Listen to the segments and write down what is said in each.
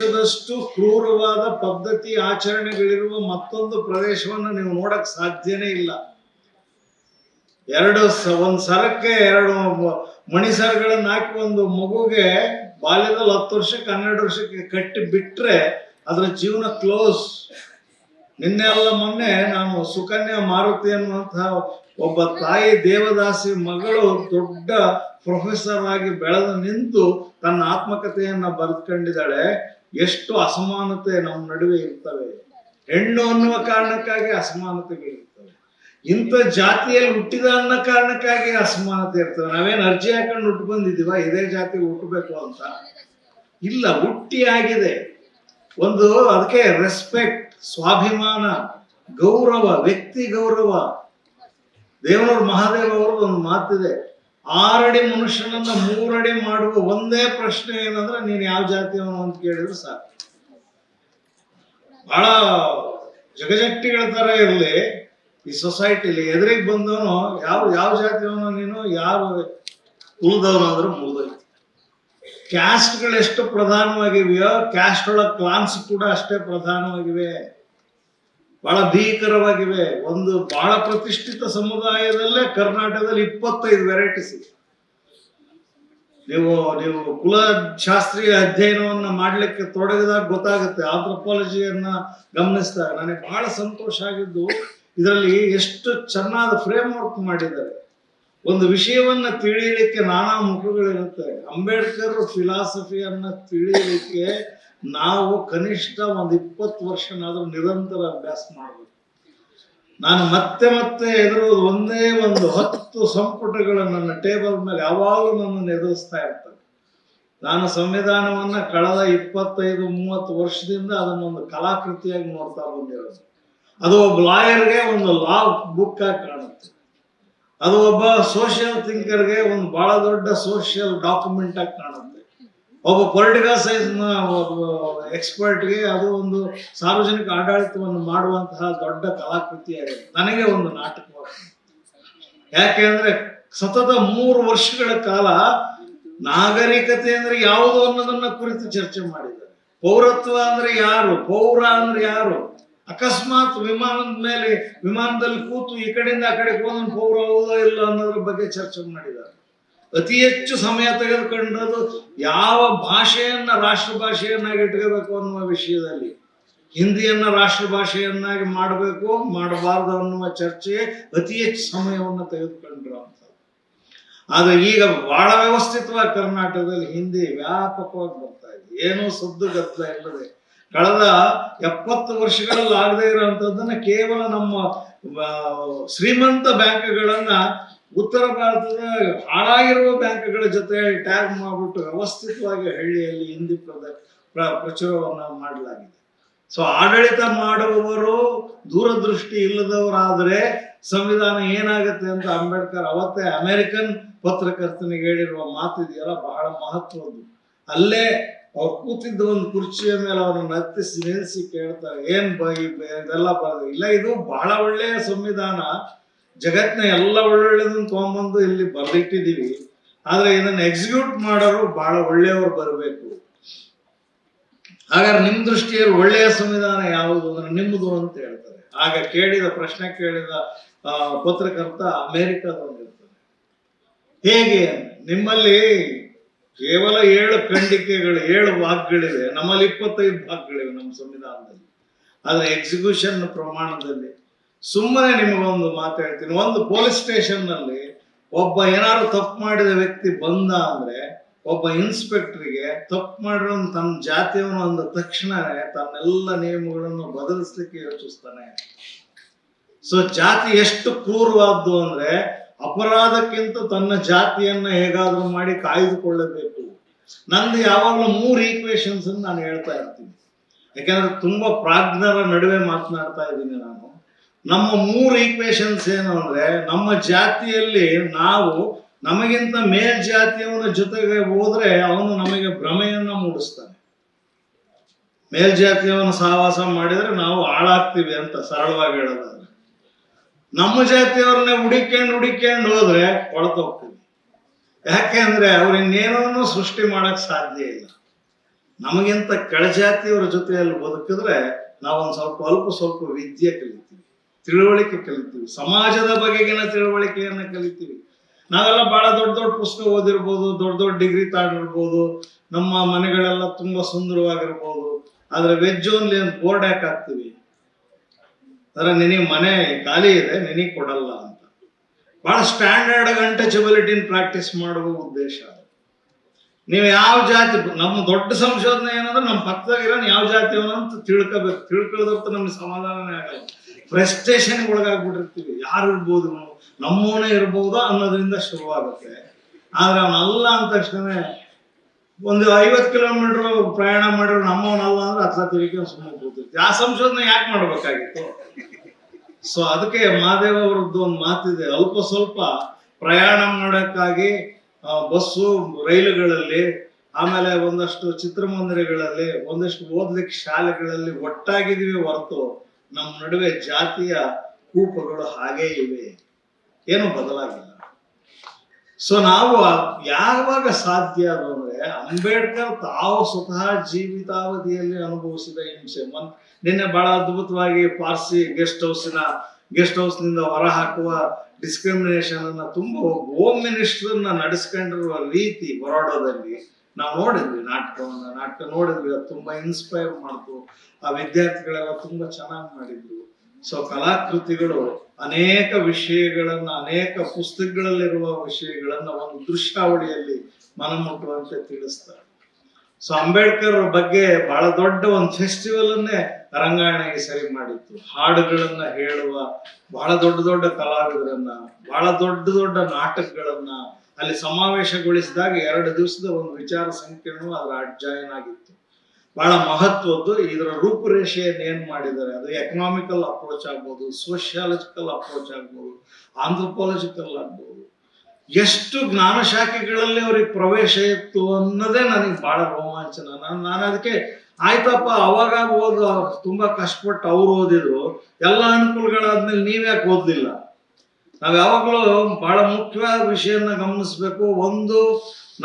ದೇಶದಷ್ಟು ಕ್ರೂರವಾದ ಪದ್ಧತಿ ಆಚರಣೆಗಳಿರುವ ಮತ್ತೊಂದು ಪ್ರದೇಶವನ್ನು ನೀವು ನೋಡಕ್ ಸಾಧ್ಯನೇ ಇಲ್ಲ. ಒಂದ್ ಸರಕ್ಕೆ 2 ಮಣಿಸರಗಳನ್ನ ಹಾಕಿ ಒಂದು ಮಗುಗೆ ಬಾಲ್ಯದಲ್ಲಿ 10 ವರ್ಷಕ್ಕೆ 12 ವರ್ಷಕ್ಕೆ ಕಟ್ಟಿ ಬಿಟ್ರೆ ಅದರ ಜೀವನ ಕ್ಲೋಸ್. ನಿನ್ನೆ ಅಲ್ಲ ಮೊನ್ನೆ ನಾನು ಸುಕನ್ಯಾ ಮಾರುತಿ ಅನ್ನುವಂತಹ ಒಬ್ಬ ತಾಯಿ ದೇವದಾಸಿ ಮಗಳು ದೊಡ್ಡ ಪ್ರೊಫೆಸರ್ ಆಗಿ ಬೆಳೆದು ನಿಂತು ತನ್ನ ಆತ್ಮಕಥೆಯನ್ನ ಬರೆದುಕೊಂಡಿದ್ದಾಳೆ. ಎಷ್ಟು ಅಸಮಾನತೆ ನಮ್ಮ ನಡುವೆ ಇರ್ತವೆ. ಹೆಣ್ಣು ಅನ್ನುವ ಕಾರಣಕ್ಕಾಗಿ ಅಸಮಾನತೆಗಳಿರ್ತವೆ. ಇಂಥ ಜಾತಿಯಲ್ಲಿ ಹುಟ್ಟಿದ ಅನ್ನೋ ಕಾರಣಕ್ಕಾಗಿ ಅಸಮಾನತೆ ಇರ್ತವೆ. ನಾವೇನು ಅರ್ಜಿ ಹಾಕೊಂಡು ಹುಟ್ಟು ಬಂದಿದೀವ ಇದೇ ಜಾತಿ ಹುಟ್ಟಬೇಕು ಅಂತ? ಇಲ್ಲ, ಹುಟ್ಟಿ ಆಗಿದೆ. ಅದಕ್ಕೆ ರೆಸ್ಪೆಕ್ಟ್, ಸ್ವಾಭಿಮಾನ, ಗೌರವ, ವ್ಯಕ್ತಿ ಗೌರವ. ದೇವನೂರು ಮಹಾದೇವ ಅವ್ರದ್ದು ಒಂದು ಮಾತಿದೆ, 6 ಅಡಿ ಮನುಷ್ಯನನ್ನ 3 ಅಡಿ ಮಾಡುವ ಒಂದೇ ಪ್ರಶ್ನೆ ಏನಂದ್ರೆ ನೀನ್ ಯಾವ ಜಾತಿಯವನು ಅಂತ ಕೇಳಿದ್ರೆ ಸಾಕು. ಬಹಳ ಜಗಜಟ್ಟಿಗಳ ತರ ಇರ್ಲಿ ಈ ಸೊಸೈಟಿಲಿ, ಎದುರಿಗೆ ಬಂದವನು ಯಾವ ಜಾತಿಯವನು, ನೀನು ಯಾವ ಕುಲದವನು ಅಂದ್ರೆ ಮುಗಿದೋಯ್ತು. ಕ್ಯಾಸ್ಟ್ಗಳು ಎಷ್ಟು ಪ್ರಧಾನವಾಗಿವೆಯೋ ಕ್ಯಾಸ್ಟ್ ಒಳಗೆ ಕ್ಲಾನ್ಸ್ ಕೂಡ ಅಷ್ಟೇ ಪ್ರಧಾನವಾಗಿವೆ, ಬಹಳ ಭೀಕರವಾಗಿವೆ. ಬಹಳ ಪ್ರತಿಷ್ಠಿತ ಸಮುದಾಯದಲ್ಲೇ ಕರ್ನಾಟಕದಲ್ಲಿ 25 ವೆರೈಟೀಸ್ ಇದೆ. ನೀವು ಕುಲಶಾಸ್ತ್ರೀಯ ಅಧ್ಯಯನವನ್ನ ಮಾಡ್ಲಿಕ್ಕೆ ತೊಡಗಿದಾಗ ಗೊತ್ತಾಗುತ್ತೆ. ಆಂಥ್ರೋಪಾಲಜಿಯನ್ನ ಗಮನಿಸಿದಾಗ ನನಗೆ ಬಹಳ ಸಂತೋಷ ಆಗಿದ್ದು, ಇದರಲ್ಲಿ ಎಷ್ಟು ಚೆನ್ನಾದ ಫ್ರೇಮ್ ವರ್ಕ್ ಮಾಡಿದ್ದಾರೆ. ಒಂದು ವಿಷಯವನ್ನ ತಿಳಿಯಲಿಕ್ಕೆ ನಾನಾ ಮುಖಗಳಿರುತ್ತೆ. ಅಂಬೇಡ್ಕರ್ ಫಿಲಾಸಫಿಯನ್ನ ತಿಳಿಯಲಿಕ್ಕೆ ನಾವು ಕನಿಷ್ಠ 20 ವರ್ಷನಾದ್ರೂ ನಿರಂತರ ಅಭ್ಯಾಸ ಮಾಡಬೇಕು. ನಾನು ಮತ್ತೆ ಎದುರುವುದು ಒಂದೇ 10 ಸಂಪುಟಗಳು ನನ್ನ ಟೇಬಲ್ ಮೇಲೆ ಯಾವಾಗಲೂ ನನ್ನನ್ನು ಎದುರಿಸ್ತಾ ಇರ್ತವೆ. ನಾನು ಸಂವಿಧಾನವನ್ನ ಕಳೆದ 25-30 ವರ್ಷದಿಂದ ಅದನ್ನೊಂದು ಕಲಾಕೃತಿಯಾಗಿ ನೋಡ್ತಾ ಬಂದಿರೋದು. ಅದು ಒಬ್ಬ ಲಾಯರ್ಗೆ ಒಂದು ಲಾ ಬುಕ್ ಆಗಿ ಕಾಣುತ್ತೆ. ಅದು ಒಬ್ಬ ಸೋಷಿಯಲ್ ಥಿಂಕರ್ಗೆ ಒಂದು ಬಹಳ ದೊಡ್ಡ ಸೋಷಿಯಲ್ ಡಾಕ್ಯುಮೆಂಟ್ ಆಗಿ ಕಾಣುತ್ತೆ. ಒಬ್ಬ ಪೊಲಿಟಿಕಲ್ ಸೈನ್ಸ್ ಎಕ್ಸ್ಪರ್ಟ್ಗೆ ಅದು ಒಂದು ಸಾರ್ವಜನಿಕ ಆಡಳಿತವನ್ನು ಮಾಡುವಂತಹ ದೊಡ್ಡ ಕಲಾಕೃತಿಯಾಗಿದೆ. ನನಗೆ ಒಂದು ನಾಟಕವಾಗಿದೆ. ಯಾಕೆಂದ್ರೆ ಸತತ 3 ವರ್ಷಗಳ ಕಾಲ ನಾಗರಿಕತೆ ಅಂದ್ರೆ ಯಾವುದು ಅನ್ನೋದನ್ನ ಕುರಿತು ಚರ್ಚೆ ಮಾಡಿದ್ದಾರೆ. ಪೌರತ್ವ ಅಂದ್ರೆ ಯಾರು, ಪೌರ ಅಂದ್ರೆ ಯಾರು, ಅಕಸ್ಮಾತ್ ವಿಮಾನದಲ್ಲಿ ಕೂತು ಈ ಕಡೆಯಿಂದ ಆ ಕಡೆ ಹೋಗೋದು ಪೌರ ಹೌದೋ ಇಲ್ಲ ಅನ್ನೋದ್ರ ಬಗ್ಗೆ ಚರ್ಚೆ ಮಾಡಿದ್ದಾರೆ. ಅತಿ ಹೆಚ್ಚು ಸಮಯ ತೆಗೆದುಕೊಂಡದ್ದು ಯಾವ ಭಾಷೆಯನ್ನ ರಾಷ್ಟ್ರ ಭಾಷೆಯನ್ನಾಗಿ ಇಟ್ಕೋಬೇಕು ಅನ್ನುವ ವಿಷಯದಲ್ಲಿ. ಹಿಂದಿಯನ್ನ ರಾಷ್ಟ್ರ ಭಾಷೆಯನ್ನಾಗಿ ಮಾಡಬೇಕು ಮಾಡಬಾರ್ದು ಅನ್ನುವ ಚರ್ಚೆ ಅತಿ ಹೆಚ್ಚು ಸಮಯವನ್ನು ತೆಗೆದುಕೊಂಡ್ರು ಅಂತ. ಆದ್ರೆ ಈಗ ಬಹಳ ವ್ಯವಸ್ಥಿತವಾಗಿ ಕರ್ನಾಟಕದಲ್ಲಿ ಹಿಂದಿ ವ್ಯಾಪಕವಾಗಿ ಬರ್ತಾ ಇದೆ, ಏನೋ ಸದ್ದು ಗದ್ದಲ ಇಲ್ಲದೆ. ಕಳೆದ 70 ವರ್ಷಗಳಲ್ಲಿ ಆಗದೆ ಇರುವಂತದ್ದನ್ನ ಕೇವಲ ನಮ್ಮ ಶ್ರೀಮಂತ ಬ್ಯಾಂಕ್ಗಳನ್ನ ಉತ್ತರ ಭಾರತದ ಹಾಳಾಗಿರುವ ಬ್ಯಾಂಕ್ಗಳ ಜೊತೆ ಟ್ಯಾಗ್ ಮಾಡಿಬಿಟ್ಟು ವ್ಯವಸ್ಥಿತವಾಗಿ ಹಳ್ಳಿಯಲ್ಲಿ ಹಿಂದಿ ಪ್ರಚುರವನ್ನ ಮಾಡಲಾಗಿದೆ. ಸೊ ಆಡಳಿತ ಮಾಡುವವರು ದೂರದೃಷ್ಟಿ ಇಲ್ಲದವರಾದ್ರೆ ಸಂವಿಧಾನ ಏನಾಗುತ್ತೆ ಅಂತ ಅಂಬೇಡ್ಕರ್ ಅವತ್ತೇ ಅಮೆರಿಕನ್ ಪತ್ರಕರ್ತನಿಗೆ ಹೇಳಿರುವ ಮಾತಿದೆಯಲ್ಲ, ಬಹಳ ಮಹತ್ವದ್ದು. ಅಲ್ಲೇ ಅವ್ರು ಕೂತಿದ್ದ ಒಂದು ಕುರ್ಚಿಯ ಮೇಲೆ ಅವ್ರನ್ನ ಹತ್ತಿಸಿ ನಿಲ್ಲಿಸಿ ಕೇಳ್ತಾರೆ, ಇದೆಲ್ಲ ಇಲ್ಲ, ಇದು ಬಹಳ ಒಳ್ಳೆಯ ಸಂವಿಧಾನ, ಜಗತ್ತಿನ ಎಲ್ಲ ಒಳ್ಳೊಳ್ಳೆದನ್ನು ತಗೊಂಡ್ಬಂದು ಇಲ್ಲಿ ಬರ್ದಿಟ್ಟಿದೀವಿ, ಆದ್ರೆ ಇದನ್ನ ಎಕ್ಸಿಕ್ಯೂಟ್ ಮಾಡೋರು ಬಹಳ ಒಳ್ಳೆಯವರು ಬರಬೇಕು. ಹಾಗಾದ್ರೆ ನಿಮ್ ದೃಷ್ಟಿಯಲ್ಲಿ ಒಳ್ಳೆಯ ಸಂವಿಧಾನ ಯಾವುದು ಅಂದ್ರೆ ನಿಮ್ಮದು ಅಂತ ಹೇಳ್ತಾರೆ. ಆಗ ಪ್ರಶ್ನೆ ಕೇಳಿದ ಪತ್ರಕರ್ತ ಅಮೆರಿಕದವನಿರ್ತಾರೆ. ಹೇಗೆ? ನಿಮ್ಮಲ್ಲಿ ಕೇವಲ 7 ಖಂಡಿಕೆಗಳು, 7 ಭಾಗಗಳಿವೆ, ನಮ್ಮಲ್ಲಿ 25 ಭಾಗಗಳಿವೆ ನಮ್ಮ ಸಂವಿಧಾನದಲ್ಲಿ. ಆದ್ರೆ ಎಕ್ಸಿಕ್ಯೂಷನ್ ಪ್ರಮಾಣದಲ್ಲಿ ಸುಮ್ಮನೆ ನಿಮಗೊಂದು ಮಾತು ಹೇಳ್ತೀನಿ. ಒಂದು ಪೊಲೀಸ್ ಸ್ಟೇಷನ್ ನಲ್ಲಿ ಒಬ್ಬ ಏನಾದ್ರು ತಪ್ಪು ಮಾಡಿದ ವ್ಯಕ್ತಿ ಬಂದ ಅಂದ್ರೆ ಒಬ್ಬ ಇನ್ಸ್ಪೆಕ್ಟರ್ಗೆ ತಪ್ಪು ಮಾಡಿರೋ ತನ್ನ ಜಾತಿಯವನು ಅಂದ ತಕ್ಷಣ ತನ್ನೆಲ್ಲ ನಿಯಮಗಳನ್ನು ಬದಲಿಸ್ಲಿಕ್ಕೆ ಯೋಚಿಸ್ತಾನೆ. ಸೊ ಜಾತಿ ಎಷ್ಟು ಕ್ರೂರವಾದ್ದು ಅಂದ್ರೆ ಅಪರಾಧಕ್ಕಿಂತ ತನ್ನ ಜಾತಿಯನ್ನ ಹೇಗಾದ್ರೂ ಮಾಡಿ ಕಾಯ್ದುಕೊಳ್ಳಬೇಕು. ನಂದು ಯಾವಾಗಲೂ 3 ಈಕ್ವೇಶನ್ಸ್ ನಾನು ಹೇಳ್ತಾ ಇರ್ತೀನಿ. ಯಾಕಂದ್ರೆ ತುಂಬಾ ಪ್ರಾಜ್ಞರ ನಡುವೆ ಮಾತನಾಡ್ತಾ ಇದ್ದೀನಿ ನಾನು. ನಮ್ಮ 3 ಈಕ್ವೇಶನ್ಸ್ ಏನು ಅಂದ್ರೆ, ನಮ್ಮ ಜಾತಿಯಲ್ಲಿ ನಾವು ನಮಗಿಂತ ಮೇಲ್ಜಾತಿಯವನ ಜೊತೆಗೆ ಹೋದ್ರೆ ಅವನು ನಮಗೆ ಭ್ರಮೆಯನ್ನ ಮೂಡಿಸ್ತಾನೆ. ಮೇಲ್ಜಾತಿಯವನ ಸಹವಾಸ ಮಾಡಿದ್ರೆ ನಾವು ಹಾಳಾಗ್ತೀವಿ ಅಂತ ಸರಳವಾಗಿ ಹೇಳೋದಾದ್ರೆ, ನಮ್ಮ ಜಾತಿಯವ್ರನ್ನೇ ಹುಡಿಕೊಂಡು ಹೋದ್ರೆ ಕೊಳತೋಗ್ತೀವಿ. ಯಾಕೆ ಅಂದ್ರೆ ಅವ್ರು ಇನ್ನೇನೋ ಸೃಷ್ಟಿ ಮಾಡಕ್ ಸಾಧ್ಯ ಇಲ್ಲ. ನಮಗಿಂತ ಕೆಳಜಾತಿಯವರ ಜೊತೆಯಲ್ಲಿ ಬದುಕಿದ್ರೆ ನಾವೊಂದು ಸ್ವಲ್ಪ ವಿದ್ಯೆ ಕಲಿತೀವಿ, ತಿಳುವಳಿಕೆ ಕಲಿತೀವಿ, ಸಮಾಜದ ಬಗೆಗಿನ ತಿಳುವಳಿಕೆಯನ್ನ ಕಲಿತೀವಿ. ನಾವೆಲ್ಲ ಬಹಳ ದೊಡ್ಡ ದೊಡ್ಡ ಪುಸ್ತಕ ಓದಿರ್ಬೋದು, ದೊಡ್ಡ ದೊಡ್ಡ ಡಿಗ್ರಿ ತಾಡಿರ್ಬೋದು, ನಮ್ಮ ಮನೆಗಳೆಲ್ಲ ತುಂಬಾ ಸುಂದರವಾಗಿರ್ಬೋದು, ಆದ್ರೆ ವೆಜ್ ಓನ್ಲಿ ಅಂತ ಬೋರ್ಡ್ ಯಾಕೆ ಹಾಕ್ತಿವಿ? ಅಂದ್ರೆ ನಿನಗೆ ಮನೆ ಖಾಲಿ ಇದೆ, ನಿನಗೆ ಕೊಡಲ್ಲ ಅಂತ. ಬಹಳ ಸ್ಟ್ಯಾಂಡರ್ಡ್ ಅನ್ಟಚಬಿಲಿಟಿನ ಪ್ರಾಕ್ಟೀಸ್ ಮಾಡುವ ಉದ್ದೇಶ. ನೀವು ಯಾವ ಜಾತಿ, ನಮ್ಮ ದೊಡ್ಡ ಸಂಶೋಧನೆ ಏನಂದ್ರೆ ನಮ್ಮ ಪಕ್ಕದಾಗಿರೋ ಯಾವ ಜಾತಿಯವನು ಅಂತ ತಿಳ್ಕೋಬೇಕು. ತಿಳ್ಕೊಳ್ಳೋದಕ್ಕೆ ನಮ್ಗೆ ಸಮಾಧಾನನೇ ಆಗಲ್ಲ, ಫ್ರಸ್ಟ್ರೇಷನ್ ಒಳಗಾಗ್ಬಿಟ್ಟಿರ್ತೀವಿ. ಯಾರು ಇರ್ಬೋದು, ನಮ್ಮವನೇ ಇರ್ಬೋದು ಅನ್ನೋದ್ರಿಂದ ಶುರುವಾಗುತ್ತೆ. ಆದ್ರೆ ಅವನಲ್ಲ ಅಂದ ತಕ್ಷಣ ಒಂದು 50 ಕಿಲೋಮೀಟರ್ ಪ್ರಯಾಣ ಮಾಡಿರೋ ನಮ್ಮವನಲ್ಲ ಅಂದ್ರೆ ಹತ್ರ ತಿರುಗಿ ಸುಮ್ಮನೆ ಕೂತಿರ್ತೀವಿ. ಆ ಸಂಶೋಧನೆ ಯಾಕೆ ಮಾಡ್ಬೇಕಾಗಿತ್ತು? ಸೊ ಅದಕ್ಕೆ ಮಹಾದೇವ ಅವರದ್ದು ಒಂದು ಮಾತಿದೆ, ಅಲ್ಪ ಸ್ವಲ್ಪ ಪ್ರಯಾಣ ಮಾಡೋಕ್ಕಾಗಿ ಬಸ್ಸು ರೈಲುಗಳಲ್ಲಿ, ಆಮೇಲೆ ಒಂದಷ್ಟು ಚಿತ್ರಮಂದಿರಗಳಲ್ಲಿ, ಒಂದಷ್ಟು ಓದ್ಲಿಕ್ಕೆ ಶಾಲೆಗಳಲ್ಲಿ ಒಟ್ಟಾಗಿದ್ದೀವಿ ಹೊರತು ನಮ್ಮ ನಡುವೆ ಜಾತಿಯ ಕೂಪಗಳು ಹಾಗೇ ಇವೆ, ಏನು ಬದಲಾಗಿಲ್ಲ. ಸೊ ನಾವು ಯಾವಾಗ ಸಾಧ್ಯ ಅದು ಅಂದ್ರೆ, ಅಂಬೇಡ್ಕರ್ ತಾವು ಸ್ವತಃ ಜೀವಿತಾವಧಿಯಲ್ಲಿ ಅನುಭವಿಸಿದ ಹಿಂಸೆ. ನಿನ್ನೆ ಬಹಳ ಅದ್ಭುತವಾಗಿ ಪಾರ್ಸಿ ಗೆಸ್ಟ್ ಹೌಸ್ನಿಂದ ಹೊರ ಹಾಕುವ ಡಿಸ್ಕ್ರಿಮಿನೇಷನ್ ಅನ್ನ ತುಂಬಾ ಹೋಮ್ ಮಿನಿಸ್ಟರ್ನ ನಡೆಸ್ಕೊಂಡಿರುವ ರೀತಿ ಬರೋಡಾದಲ್ಲಿ ನಾವು ನೋಡಿದ್ವಿ. ನಾಟಕ ನೋಡಿದ್ವಿ, ಅದು ತುಂಬಾ ಇನ್ಸ್ಪೈರ್ ಮಾಡ್ತು. ಆ ವಿದ್ಯಾರ್ಥಿಗಳೆಲ್ಲ ತುಂಬಾ ಚೆನ್ನಾಗಿ ಮಾಡಿದ್ರು. ಸೊ ಕಲಾಕೃತಿಗಳು ಅನೇಕ ವಿಷಯಗಳನ್ನ, ಅನೇಕ ಪುಸ್ತಕಗಳಲ್ಲಿರುವ ವಿಷಯಗಳನ್ನ ಒಂದು ದೃಶ್ಯಾವಳಿಯಲ್ಲಿ ಮನಮುಟ್ಟುವಂತೆ ತಿಳಿಸ್ತಾರೆ. ಸೊ ಅಂಬೇಡ್ಕರ್ ಬಗ್ಗೆ ಬಹಳ ದೊಡ್ಡ ಒಂದು ಫೆಸ್ಟಿವಲ್ ಅನ್ನೇ ರಂಗಾಯಣಿಗೆ ಸರಿ ಮಾಡಿತ್ತು. ಹಾಡುಗಳನ್ನ ಹೇಳುವ ಬಹಳ ದೊಡ್ಡ ದೊಡ್ಡ ಕಲಾವಿದರನ್ನ, ಬಹಳ ದೊಡ್ಡ ದೊಡ್ಡ ನಾಟಕಗಳನ್ನ ಅಲ್ಲಿ ಸಮಾವೇಶಗೊಳಿಸಿದಾಗ 2 ದಿವಸದ ಒಂದು ವಿಚಾರ ಸಂಕಿರಣವು ಅದರ ಅಡ್ಜಾಯನ್ ಆಗಿತ್ತು. ಬಹಳ ಮಹತ್ವದ್ದು. ಇದರ ರೂಪುರೇಷೆಯನ್ನು ಏನ್ ಮಾಡಿದ್ದಾರೆ, ಅದು ಎಕನಾಮಿಕಲ್ ಅಪ್ರೋಚ್ ಆಗ್ಬೋದು, ಸೋಷಿಯಾಲಜಿಕಲ್ ಅಪ್ರೋಚ್ ಆಗ್ಬೋದು, ಆಂಥ್ರೋಪಾಲಜಿಕಲ್ ಆಗ್ಬೋದು, ಎಷ್ಟು ಜ್ಞಾನ ಶಾಖೆಗಳಲ್ಲಿ ಅವ್ರಿಗೆ ಪ್ರವೇಶ ಇತ್ತು ಅನ್ನೋದೇ ನನಗೆ ಬಹಳ ರೋಮಾಂಚನ. ನಾನು ಅದಕ್ಕೆ ಆಯ್ತಪ್ಪ, ಅವಾಗ ತುಂಬಾ ಕಷ್ಟಪಟ್ಟು ಅವ್ರು ಓದಿದ್ರು, ಎಲ್ಲ ಅನುಕೂಲಗಳಾದ್ಮೇಲೆ ನೀವ್ಯಾಕೆ ಓದ್ಲಿಲ್ಲ? ನಾವ್ ಯಾವಾಗ್ಲೂ ಬಹಳ ಮುಖ್ಯವಾದ ವಿಷಯನ ಗಮನಿಸ್ಬೇಕು. ಒಂದು,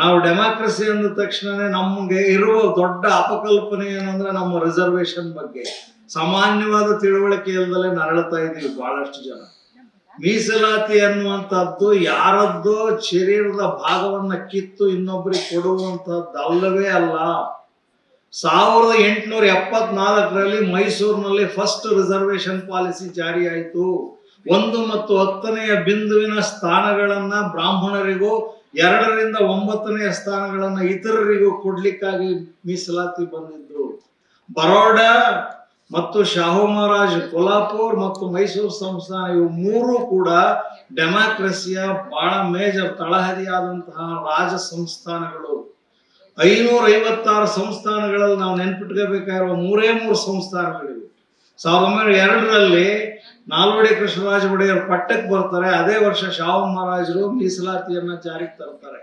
ನಾವು ಡೆಮಾಕ್ರಸಿ ಅಂದ ತಕ್ಷಣನೇ ನಮ್ಗೆ ಇರುವ ದೊಡ್ಡ ಅಪಕಲ್ಪನೆ ಏನಂದ್ರೆ ನಮ್ಮ ರಿಸರ್ವೇಶನ್ ಬಗ್ಗೆ ಸಾಮಾನ್ಯವಾದ ತಿಳುವಳಿಕೆ ಇಲ್ಲದಲ್ಲೇ ನರಳುತ್ತಾ ಇದೀವಿ ಬಹಳಷ್ಟು ಜನ. ಮೀಸಲಾತಿ ಅನ್ನುವಂಥದ್ದು ಯಾರದ್ದೋ ಶರೀರದ ಭಾಗವನ್ನ ಕಿತ್ತು ಇನ್ನೊಬ್ಬರಿಗೆ ಕೊಡುವಂತಹದ್ದು ಅಲ್ಲವೇ ಅಲ್ಲ. 1874ರಲ್ಲಿ ಮೈಸೂರಿನಲ್ಲಿ ಫಸ್ಟ್ ರಿಸರ್ವೇಶನ್ ಪಾಲಿಸಿ ಜಾರಿಯಾಯಿತು. 1 ಮತ್ತು 10ನೇ ಬಿಂದುವಿನ ಸ್ಥಾನಗಳನ್ನ ಬ್ರಾಹ್ಮಣರಿಗೂ, 2ರಿಂದ 9ನೇ ಸ್ಥಾನಗಳನ್ನ ಇತರರಿಗೂ ಕೊಡ್ಲಿಕ್ಕಾಗಿ ಮೀಸಲಾತಿ ಬಂದಿದ್ದು. ಬರೋಡಾ ಮತ್ತು ಶಾಹು ಮಹಾರಾಜ್ ಕೊಲ್ಹಾಪುರ್ ಮತ್ತು ಮೈಸೂರು ಸಂಸ್ಥಾನ, ಇವು 3 ಕೂಡ ಡೆಮಾಕ್ರಸಿಯ ಬಹಳ ಮೇಜರ್ ತಳಹದಿಯಾದಂತಹ ರಾಜ ಸಂಸ್ಥಾನಗಳು. 556 ಸಂಸ್ಥಾನಗಳಲ್ಲಿ ನಾವು ನೆನ್ಪಿಟ್ಕೋಬೇಕಾಗಿರುವ 3 ಸಂಸ್ಥಾನಗಳಿವೆ. 1902ರಲ್ಲಿ ನಾಲ್ವಡಿ ಕೃಷ್ಣರಾಜ ಒಡೆಯರ್ ಪಟ್ಟಕ್ಕೆ ಬರ್ತಾರೆ. ಅದೇ ವರ್ಷ ಶಾಹು ಮಹಾರಾಜರು ಮೀಸಲಾತಿಯನ್ನ ಜಾರಿಗೆ ತರ್ತಾರೆ.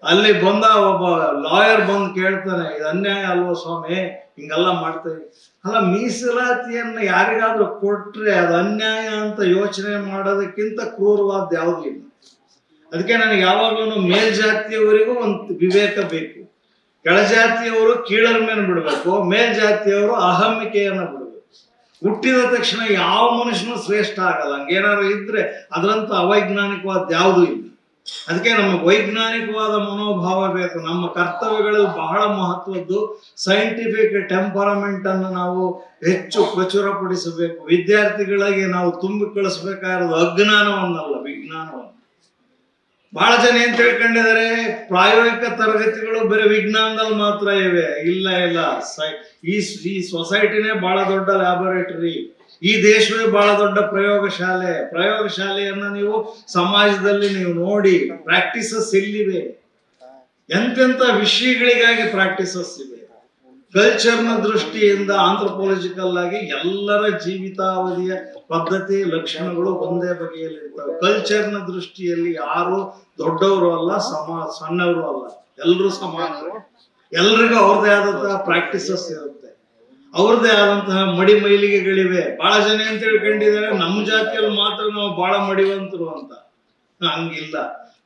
ಅಲ್ಲಿ ಬಂದ ಒಬ್ಬ ಲಾಯರ್ ಬಂದು ಕೇಳ್ತಾನೆ, ಇದು ಅನ್ಯಾಯ ಅಲ್ವಾ ಸ್ವಾಮಿ, ಹಿಂಗೆಲ್ಲ ಮಾಡ್ತೇವೆ. ಅಲ್ಲ, ಮೀಸಲಾತಿಯನ್ನ ಯಾರಿಗಾದ್ರೂ ಕೊಟ್ರೆ ಅದು ಅನ್ಯಾಯ ಅಂತ ಯೋಚನೆ ಮಾಡೋದಕ್ಕಿಂತ ಕ್ರೂರವಾದ ಯಾವುದು ಇಲ್ಲ. ಅದಕ್ಕೆ ನನಗೆ ಯಾವಾಗ್ಲೂ ಮೇಲ್ಜಾತಿಯವರಿಗೂ ಒಂದು ವಿವೇಕ ಬೇಕು. ಕೆಳಜಾತಿಯವರು ಕೀಳರ ಮೇಲೆ ಬಿಡಬೇಕು, ಮೇಲ್ಜಾತಿಯವರು ಅಹಮಿಕೆಯನ್ನ ಬಿಡಬೇಕು. ಹುಟ್ಟಿದ ತಕ್ಷಣ ಯಾವ ಮನುಷ್ಯನೂ ಶ್ರೇಷ್ಠ ಆಗಲ್ಲ. ಹಂಗೇನಾದ್ರು ಇದ್ರೆ ಅದರಂತ ಅವೈಜ್ಞಾನಿಕವಾದ ಯಾವುದೂ ಇಲ್ಲ. ಅದಕ್ಕೆ ನಮಗೆ ವೈಜ್ಞಾನಿಕವಾದ ಮನೋಭಾವ ಬೇಕು. ನಮ್ಮ ಕರ್ತವ್ಯಗಳಲ್ಲಿ ಬಹಳ ಮಹತ್ವದ್ದು ಸೈಂಟಿಫಿಕ್ ಟೆಂಪರಮೆಂಟ್ ಅನ್ನು ನಾವು ಹೆಚ್ಚು ಪ್ರಚುರಪಡಿಸಬೇಕು. ವಿದ್ಯಾರ್ಥಿಗಳಿಗೆ ನಾವು ತುಂಬಿ ಕಳಿಸ್ಬೇಕಾಗಿರೋದು ಅಜ್ಞಾನವನ್ನಲ್ಲ, ವಿಜ್ಞಾನವನ್ನು. ಬಹಳ ಜನ ಏನ್ ತಿಳ್ಕೊಂಡಿದ್ದಾರೆ, ಪ್ರಾಯೋಗಿಕ ತರಗತಿಗಳು ಬರೀ ವಿಜ್ಞಾನದಲ್ಲಿ ಮಾತ್ರ ಇವೆ. ಇಲ್ಲ, ಈ ಸೊಸೈಟಿನೇ ಬಹಳ ದೊಡ್ಡ ಲ್ಯಾಬೊರೇಟರಿ, ಈ ದೇಶವೇ ಬಹಳ ದೊಡ್ಡ ಪ್ರಯೋಗಶಾಲೆಯನ್ನ ನೀವು ಸಮಾಜದಲ್ಲಿ ನೀವು ನೋಡಿ. ಪ್ರಾಕ್ಟೀಸಸ್ ಎಲ್ಲಿವೆ, ಎಂತೆಂತ ವಿಷಯಗಳಿಗಾಗಿ ಪ್ರಾಕ್ಟೀಸಸ್ ಇವೆ. ಕಲ್ಚರ್ನ ದೃಷ್ಟಿಯಿಂದ ಆಂಥ್ರೋಪಾಲಜಿಕಲ್ ಆಗಿ ಎಲ್ಲರ ಜೀವಿತಾವಧಿಯ ಪದ್ಧತಿ ಲಕ್ಷಣಗಳು ಒಂದೇ ಬಗೆಯಲ್ಲಿರ್ತವೆ. ಕಲ್ಚರ್ನ ದೃಷ್ಟಿಯಲ್ಲಿ ಯಾರು ದೊಡ್ಡವರು ಅಲ್ಲ, ಸಣ್ಣವರು ಅಲ್ಲ, ಎಲ್ಲರೂ ಸಮಾನರು. ಎಲ್ರಿಗೂ ಅವ್ರದೇ ಆದಂತಹ ಪ್ರಾಕ್ಟೀಸಸ್ ಇರುತ್ತೆ, ಅವ್ರದೇ ಆದಂತಹ ಮಡಿ ಮೈಲಿಗೆಗಳಿವೆ. ಬಹಳ ಜನ ಏನ್ ತಿಳ್ಕೊಂಡಿದ್ದಾರೆ, ನಮ್ಮ ಜಾತಿಯಲ್ಲಿ ಮಾತ್ರ ನಾವು ಬಹಳ ಮಡಿವಂತರು ಅಂತ. ಹಂಗಿಲ್ಲ.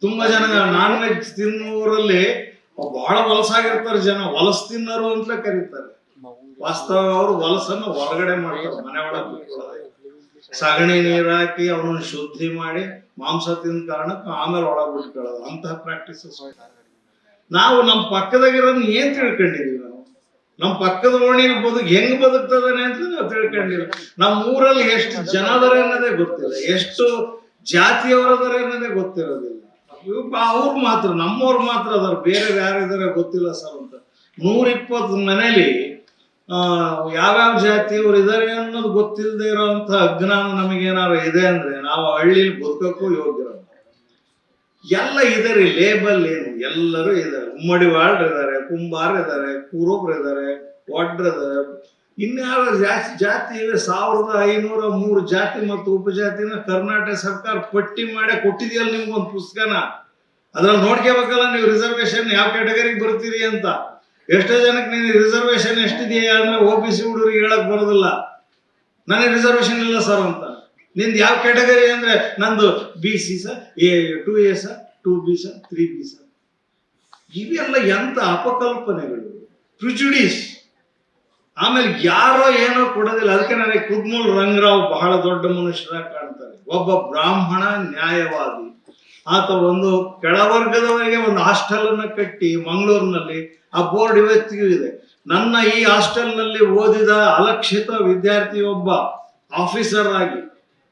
ತುಂಬಾ ಜನ ನಾನ್ ವೆಜ್ ತಿನ್ನುವರಲ್ಲಿ ಬಹಳ ವಲಸಾಗಿರ್ತಾರೆ ಜನ, ವಲಸು ತಿನ್ನೋರು ಅಂತ ಕರೀತಾರೆ. ವಾಸ್ತವ ಅವರು ವಲಸನ್ನು ಹೊರಗಡೆ ಮಾಡ್ತಾರೆ, ಮನೆ ಒಳಗೆ ಬಿಟ್ಕೊಳ್ಳೋದು. ಸಗಣಿ ನೀರ್ ಹಾಕಿ ಅವನನ್ನ ಶುದ್ಧಿ ಮಾಡಿ ಮಾಂಸ ತಿಂದ ಕಾರಣಕ್ಕೆ ಆಮೇಲೆ ಒಳಗೆ ಬಿಟ್ಕೊಳ್ಳೋದು, ಅಂತಹ ಪ್ರಾಕ್ಟೀಸಸ್. ನಾವು ನಮ್ಮ ಪಕ್ಕದಾಗಿರೋನ್ ಏನ್ ತಿಳ್ಕೊಂಡಿದೀವಿ? ನಾವು ನಮ್ಮ ಪಕ್ಕದ ಓಣಿಯಲ್ಲಿ ಹೆಂಗ್ ಬದುಕ್ತದಾನೆ ಅಂತ ನಾವು ತಿಳ್ಕೊಂಡಿಲ್ಲ. ನಮ್ಮ ಊರಲ್ಲಿ ಎಷ್ಟು ಜನ ಅದಾರೆ ಅನ್ನೋದೇ ಗೊತ್ತಿಲ್ಲ, ಎಷ್ಟು ಜಾತಿಯವರದಾರೆ ಅನ್ನೋದೇ ಗೊತ್ತಿರೋದಿಲ್ಲ. ಅವ್ರು ಮಾತ್ರ, ನಮ್ಮವ್ರು ಮಾತ್ರ ಅದಾರ, ಬೇರೆ ಯಾರಿದಾರೆ ಗೊತ್ತಿಲ್ಲ ಸರ್ ಅಂತ. 120 ಮನೇಲಿ ಯಾವ್ಯಾವ ಜಾತಿಯವ್ರು ಇದಾರೆ ಅನ್ನೋದು ಗೊತ್ತಿಲ್ಲದೆ ಇರೋಂಥ ಅಜ್ಞಾನ ನಮಗೇನಾದ್ರು ಇದೆ ಅಂದ್ರೆ ನಾವು ಹಳ್ಳಿಲಿ ಬದುಕಕ್ಕೂ ಯೋಗ್ಯರ. ಎಲ್ಲ ಇದರಿ ಲೇಬಲ್ ಏನು, ಎಲ್ಲರೂ ಇದ್ದಾರೆ. ಉಮ್ಮಡಿವಾಳ್ರು ಇದ್ದಾರೆ, ಕುಂಬಾರ್ ಇದ್ದಾರೆ, ಕುರುಬ್ರು ಇದ್ದಾರೆ, ಒಡ್ರ ಇದ್ದಾರೆ, ಇನ್ಯಾವ ಜಾತಿ ಇವೆ. 1503 ಜಾತಿ ಮತ್ತು ಉಪಜಾತಿನ ಕರ್ನಾಟಕ ಸರ್ಕಾರ ಪಟ್ಟಿ ಮಾಡಿ ಕೊಟ್ಟಿದೆಯಲ್ಲ ನಿಮ್ಗೊಂದು ಪುಸ್ತಕನ. ಅದ್ರಲ್ಲಿ ನೋಡ್ಕೋಬೇಕಲ್ಲ ನೀವು ರಿಸರ್ವೇಶನ್ ಯಾವ ಕ್ಯಾಟಗರಿಗೆ ಬರ್ತೀರಿ ಅಂತ. ಎಷ್ಟೋ ಜನಕ್ಕೆ ನೀನು ರಿಸರ್ವೇಶನ್ ಎಷ್ಟಿದೆಯಾ ಅಂದ್ರೆ OBC ಹುಡುಗರಿಗೆ ಹೇಳಕ್ ಬರೋದಿಲ್ಲ, ನನಗೆ ರಿಸರ್ವೇಶನ್ ಇಲ್ಲ ಸರ್ ಅಂತ. ನಿಂದು ಯಾವ ಕ್ಯಾಟಗರಿ ಅಂದ್ರೆ ನಂದು BC sir, 2A sir, 2B sir, 3B sir. ಇವೆಲ್ಲ ಎಂತ ಅಪಕಲ್ಪನೆಗಳು, ಪ್ರಿಜುಡಿಸ್. ಆಮೇಲೆ ಯಾರೋ ಏನೋ ಕೊಡೋದಿಲ್ಲ. ಅದಕ್ಕೆ ನನಗೆ ಕುದ್ಮೂಲ್ ರಂಗರಾವ್ ಬಹಳ ದೊಡ್ಡ ಮನುಷ್ಯರಾಗಿ ಕಾಣ್ತಾರೆ. ಒಬ್ಬ ಬ್ರಾಹ್ಮಣ ನ್ಯಾಯವಾದಿ, ಆತ ಒಂದು ಕೆಳವರ್ಗದವರಿಗೆ ಒಂದು ಹಾಸ್ಟೆಲ್ ಅನ್ನ ಕಟ್ಟಿ ಮಂಗಳೂರಿನಲ್ಲಿ. ಆ ಬೋರ್ಡ್ ಇವತ್ತಿಗೂ ಇದೆ. ನನ್ನ ಈ ಹಾಸ್ಟೆಲ್ ನಲ್ಲಿ ಓದಿದ ಅಲಕ್ಷಿತ ವಿದ್ಯಾರ್ಥಿ ಒಬ್ಬ ಆಫೀಸರ್ ಆಗಿ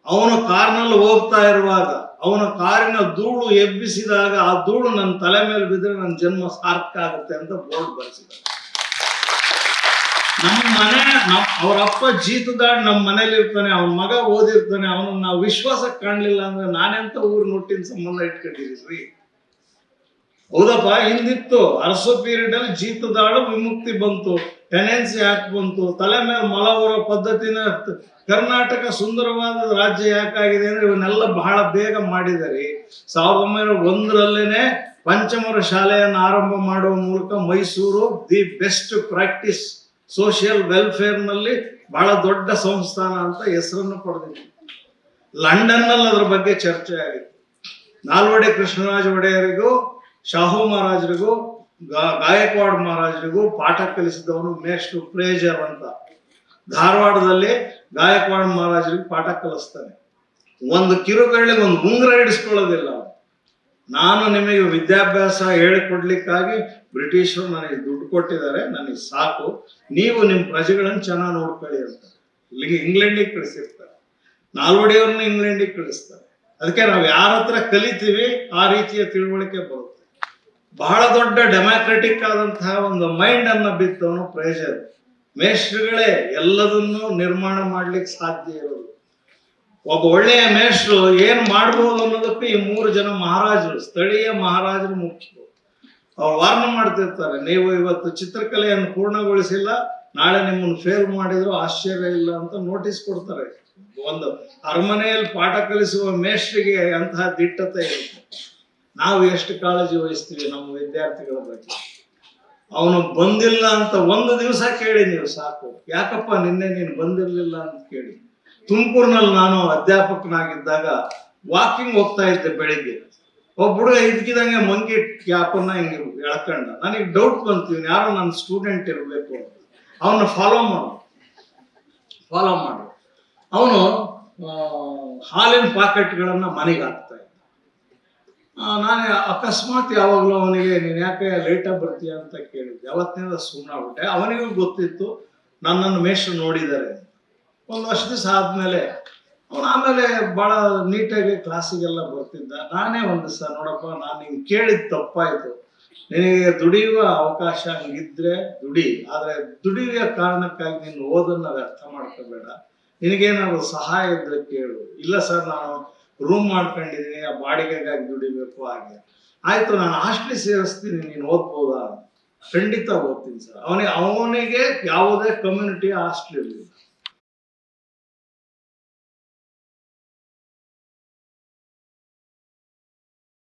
ಅವನು ಕಾರ್ನಲ್ಲಿ ಹೋಗ್ತಾ ಇರುವಾಗ ಅವನ ಕಾರಿನ ಧೂಳು ಎಬ್ಬಿಸಿದಾಗ ಆ ಧೂಳು ನನ್ನ ತಲೆ ಮೇಲೆ ಬಿದ್ದರೆ ನನ್ನ ಜನ್ಮ ಸಾರ್ಥಕ ಆಗುತ್ತೆ ಅಂತ ಬೋರ್ಡ್ ಬರೆಸಿದ್ದಾರೆ. ನಮ್ಮ ಮನೆ, ಅವ್ರ ಅಪ್ಪ ಜೀತದಾಡ್ ನಮ್ಮ ಮನೇಲಿ ಇರ್ತಾನೆ, ಅವನ ಮಗ ಓದಿರ್ತಾನೆ, ಅವನನ್ನ ನಾವು ವಿಶ್ವಾಸಕ್ಕೆ ಕಾಣ್ಲಿಲ್ಲ ಅಂದ್ರೆ ನಾನೆಂತ ಊರ್ ನೋಟಿನ ಸಂಬಂಧ ಇಟ್ಕೊಂಡಿದೀವಿ? ಹೌದಪ್ಪ, ಹಿಂದಿತ್ತು ಅರಸು ಪೀರಿಯಡ್ ಅಲ್ಲಿ ಜೀತದಾಳು ವಿಮುಕ್ತಿ ಬಂತು, ಟೆನೆನ್ಸಿ ಆಕ್ಟ್ ಬಂತು, ತಲೆ ಮೇಲೆ ಮಲ ಹೊರೋ ಪದ್ಧತಿನ ಕರ್ನಾಟಕ ಸುಂದರವಾದ ರಾಜ್ಯ ಯಾಕಾಗಿದೆ ಅಂದ್ರೆ ಇವನ್ನೆಲ್ಲ ಬಹಳ ಬೇಗ ಮಾಡಿದ್ದಾರೆ. 1901ರಲ್ಲೇನೆ ಪಂಚಮರ ಶಾಲೆಯನ್ನು ಆರಂಭ ಮಾಡುವ ಮೂಲಕ Mysuru the best practice social welfare ನಲ್ಲಿ ಬಹಳ ದೊಡ್ಡ ಸಂಸ್ಥಾನ ಅಂತ ಹೆಸರನ್ನು ಪಡೆದಿದೆ. ಲಂಡನ್ ನಲ್ಲಿ ಅದ್ರ ಬಗ್ಗೆ ಚರ್ಚೆ ಆಗಿತ್ತು. ನಾಲ್ವಡಿ ಕೃಷ್ಣರಾಜ ಒಡೆಯರಿಗೂ ಶಾಹು ಮಹಾರಾಜರಿಗೂ ಗಾಯಕ್ವಾಡ್ ಮಹಾರಾಜರಿಗೂ ಪಾಠ ಕಲಿಸಿದವನು ಮೇಷ್ಟ್ರು ಫ್ರೇಜರ್ ಅಂತ. ಧಾರವಾಡದಲ್ಲಿ ಗಾಯಕ್ವಾಡ್ ಮಹಾರಾಜರಿಗೆ ಪಾಠ ಕಲಿಸ್ತಾನೆ. ಒಂದು ಕಿರುಬೆರಳಿಗೆ ಒಂದು ಉಂಗುರ ಹಿಡಿಸ್ಕೊಳ್ಳೋದಿಲ್ಲ. ನಾನು ನಿಮಗೆ ವಿದ್ಯಾಭ್ಯಾಸ ಹೇಳಿಕೊಡ್ಲಿಕ್ಕಾಗಿ ಬ್ರಿಟಿಷರು ನನಗೆ ದುಡ್ಡು ಕೊಟ್ಟಿದ್ದಾರೆ, ನನಗೆ ಸಾಕು, ನೀವು ನಿಮ್ಮ ಪ್ರಜೆಗಳನ್ನು ಚೆನ್ನಾಗಿ ನೋಡ್ಕೊಳ್ಳಿ ಅಂತ ಇಲ್ಲಿಗೆ ಇಂಗ್ಲೆಂಡಿಗೆ ಕಳಿಸಿರ್ತಾರೆ. ನಾಲ್ವಡಿಯವ್ರನ್ನ ಇಂಗ್ಲೆಂಡಿಗೆ ಕಳಿಸ್ತಾರೆ. ಅದಕ್ಕೆ ನಾವು ಯಾರ ಹತ್ರ ಕಲಿತೀವಿ ಆ ರೀತಿಯ ತಿಳುವಳಿಕೆ ಬರುತ್ತೆ. ಬಹಳ ದೊಡ್ಡ ಡೆಮಾಕ್ರೆಟಿಕ್ ಆದಂತಹ ಒಂದು ಮೈಂಡ್ ಅನ್ನ ಬಿತ್ತವನು ಪ್ರೇಷರ್. ಮೇಷ್ಟ್ರುಗಳೇ ಎಲ್ಲದನ್ನು ನಿರ್ಮಾಣ ಮಾಡ್ಲಿಕ್ಕೆ ಸಾಧ್ಯ ಇರೋದು. ಒಬ್ಬ ಒಳ್ಳೆಯ ಮೇಷ್ಟ್ರು ಏನ್ ಮಾಡ್ಬೋದು ಅನ್ನೋದಕ್ಕೆ ಈ 3 ಜನ ಮಹಾರಾಜರು, ಸ್ಥಳೀಯ ಮಹಾರಾಜರು ಮುಖ್ಯ. ಅವ್ರು ವಾರ್ನ ಮಾಡ್ತಿರ್ತಾರೆ, ನೀವು ಇವತ್ತು ಚಿತ್ರಕಲೆಯನ್ನು ಪೂರ್ಣಗೊಳಿಸಿಲ್ಲ, ನಾಳೆ ನಿಮ್ಮನ್ನು ಫೇಲ್ ಮಾಡಿದ್ರು ಆಶ್ಚರ್ಯ ಇಲ್ಲ ಅಂತ ನೋಟಿಸ್ ಕೊಡ್ತಾರೆ. ಒಂದು ಅರಮನೆಯಲ್ಲಿ ಪಾಠ ಕಲಿಸುವ ಮೇಷ್ಟ್ರಿಗೆ ಅಂತಹ ದಿಟ್ಟತೆ ಇರುತ್ತೆ. ನಾವು ಎಷ್ಟು ಕಾಳಜಿ ವಹಿಸ್ತೀವಿ ನಮ್ಮ ವಿದ್ಯಾರ್ಥಿಗಳ ಬಗ್ಗೆ. ಅವನು ಬಂದಿಲ್ಲ ಅಂತ ಒಂದು ದಿವಸ ಕೇಳಿ ನೀವು ಸಾಕು, ಯಾಕಪ್ಪ ನಿನ್ನೆ ನೀನು ಬಂದಿರ್ಲಿಲ್ಲ ಅಂತ ಕೇಳಿ. ತುಮಕೂರಿನಲ್ಲಿ ನಾನು ಅಧ್ಯಾಪಕನಾಗಿದ್ದಾಗ ವಾಕಿಂಗ್ ಹೋಗ್ತಾ ಇದ್ದೆ ಬೆಳಿಗ್ಗೆ. ಒಬ್ಬ ಹುಡುಗ ಇದ್ಕಿದಂಗೆ ಮಂಕಿ ಕ್ಯಾಪನ್ನ ಹಿಂಗೆ ಎಳ್ಕೊಂಡ. ನನಗೆ ಡೌಟ್ ಬಂತೀವಿ, ಯಾರೋ ನನ್ನ ಸ್ಟೂಡೆಂಟ್ ಇರಬೇಕು ಅಂತ. ಅವನ್ನ ಫಾಲೋ ಮಾಡು. ಅವನು ಹಾಲಿನ ಪಾಕೆಟ್ಗಳನ್ನ ಮನೆಗೆ ಹಾಕ್ತಾ ಇದ್ದ. ನಾನು ಅಕಸ್ಮಾತ್ ಯಾವಾಗಲೂ ಅವನಿಗೆ ನೀನು ಯಾಕೆ ಲೇಟಾಗಿ ಬರ್ತೀಯ ಅಂತ ಕೇಳಿದ್ದೆ. ಅವತ್ತಿನಿಂದ ಸುಮ್ಮನಾಗ್ಬಿಟ್ಟೆ. ಅವನಿಗೂ ಗೊತ್ತಿತ್ತು ನನ್ನನ್ನು ಮೇಷ್ಟ್ರು ನೋಡಿದ್ದಾರೆ. ಒಂದು ವರ್ಷ ದಿವಸ ಆದ್ಮೇಲೆ ಅವನು ಆಮೇಲೆ ಬಹಳ ನೀಟಾಗಿ ಕ್ಲಾಸಿಗೆಲ್ಲ ಬರ್ತಿದ್ದ. ನಾನೇ ಒಂದು ದಿವಸ, ನೋಡಪ್ಪ, ನಾನು ಹಿಂಗೆ ಕೇಳಿದ್ ತಪ್ಪಾಯ್ತು, ನಿನಗೆ ದುಡಿಯುವ ಅವಕಾಶ ಹಂಗಿದ್ರೆ ದುಡಿ, ಆದ್ರೆ ದುಡಿಯುವ ಕಾರಣಕ್ಕಾಗಿ ನೀನು ಓದನ್ನ ವ್ಯರ್ಥ ಮಾಡ್ಕೋಬೇಡ, ನಿನಗೇನಾದ್ರು ಸಹಾಯ ಇದ್ರೆ ಕೇಳು. ಇಲ್ಲ ಸರ್, ನಾನು ರೂಮ್ ಮಾಡ್ಕೊಂಡಿದ್ದೀನಿ, ಆ ಬಾಡಿಗೆಗಾಗಿ ದುಡಿಬೇಕು. ಹಾಗೆ ಆಯ್ತು, ನಾನು ಹಾಸ್ಟೆಲ್ ಸೇರಿಸ್ತೀನಿ, ನೀನು ಓದ್ಬೋದಾ? ಖಂಡಿತ ಓದ್ತೀನಿ ಸರ್. ಅವನಿಗೆ ಯಾವುದೇ ಕಮ್ಯುನಿಟಿ ಹಾಸ್ಟೆಲ್ ಇರಲಿಲ್ಲ.